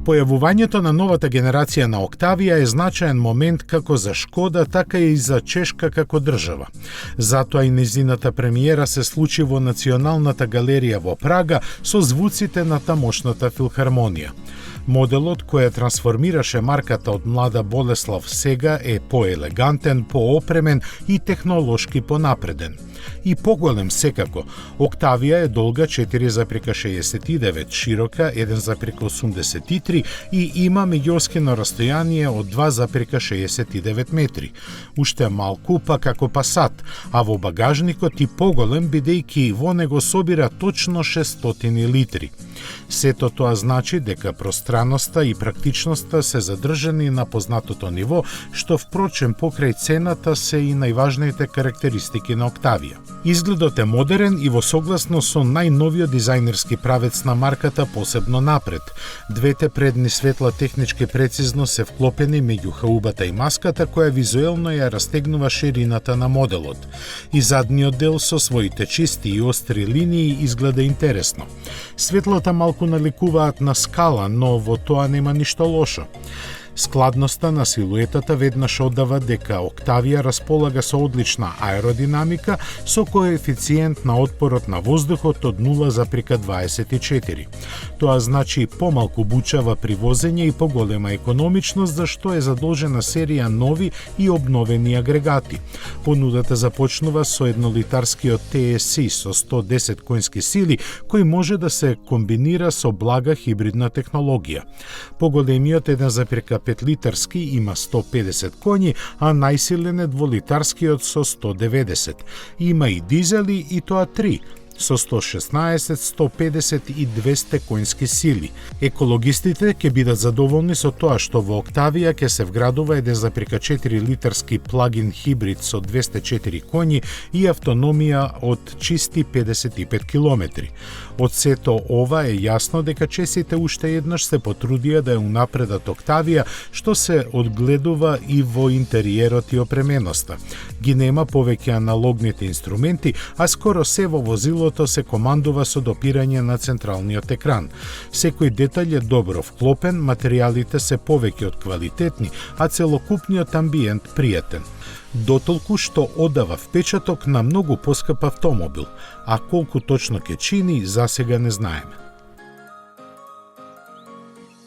Појавувањето на новата генерација на Октавија е значаен момент како за Шкода, така и за Чешка како држава. Затоа и нејзината премиера се случи во Националната галерија во Прага со звуците на тамошната филхармонија. Моделот кој трансформираше марката од млада Болеслав сега е поелегантен, поопремен и технолошки понапреден. И поголем секако. Октавија е долга 4,69, широка 1,83 и има меѓуоскино растојание од 2,69 метри. Уште малку па како Пасат, а во багажникот и поголем бидејќи во него собира точно 600 литри. Сето тоа значи дека пространноста и практичноста се задржани на познатото ниво, што впрочем покрај цената се и најважните карактеристики на Октавија. Изгледот е модерен и во согласно со најновиот дизајнерски правец на марката посебно напред. Двете предни светла технички прецизно се вклопени меѓу хаубата и маската, која визуелно ја растегнува ширината на моделот. И задниот дел со своите чисти и остри линии изгледа интересно. Светлата малку наликуваат на скала, но во тоа нема ништо лошо. Складноста на силуетата веднаш оддава дека Октавија располага со одлична аеродинамика со коефициент на отпорот на воздухот од 0,24. Тоа значи помалку бучава при возење и поголема економичност, за што е задолжена серија нови и обновени агрегати. Понудата започнува со еднолитарскиот TSI со 110 коњски сили, кој може да се комбинира со блага хибридна технологија. Поголемиот 1,5 литарски има 150 коњи, а најсилен е дволитарскиот со 190. Има и дизели и тоа 3, со 116, 150 и 200 коњски сили. Екологистите ќе бидат задоволни со тоа што во Октавија ќе се вградува 1,4 литарски плагин хибрид со 204 коњи и автономија од чисти 55 километри. Од сето ова е јасно дека чесите уште еднаш се потрудија да ја унапредат Октавија, што се одгледува и во интериерот и опременоста. Ги нема повеќе аналогните инструменти, а скоро се во возилото се командува со допирање на централниот екран. Секој детаљ е добро вклопен, материјалите се повеќе од квалитетни, а целокупниот амбиент пријатен. Дотолку што оддава впечаток на многу поскап автомобил, а колку точно ќе чини, засега не знаеме.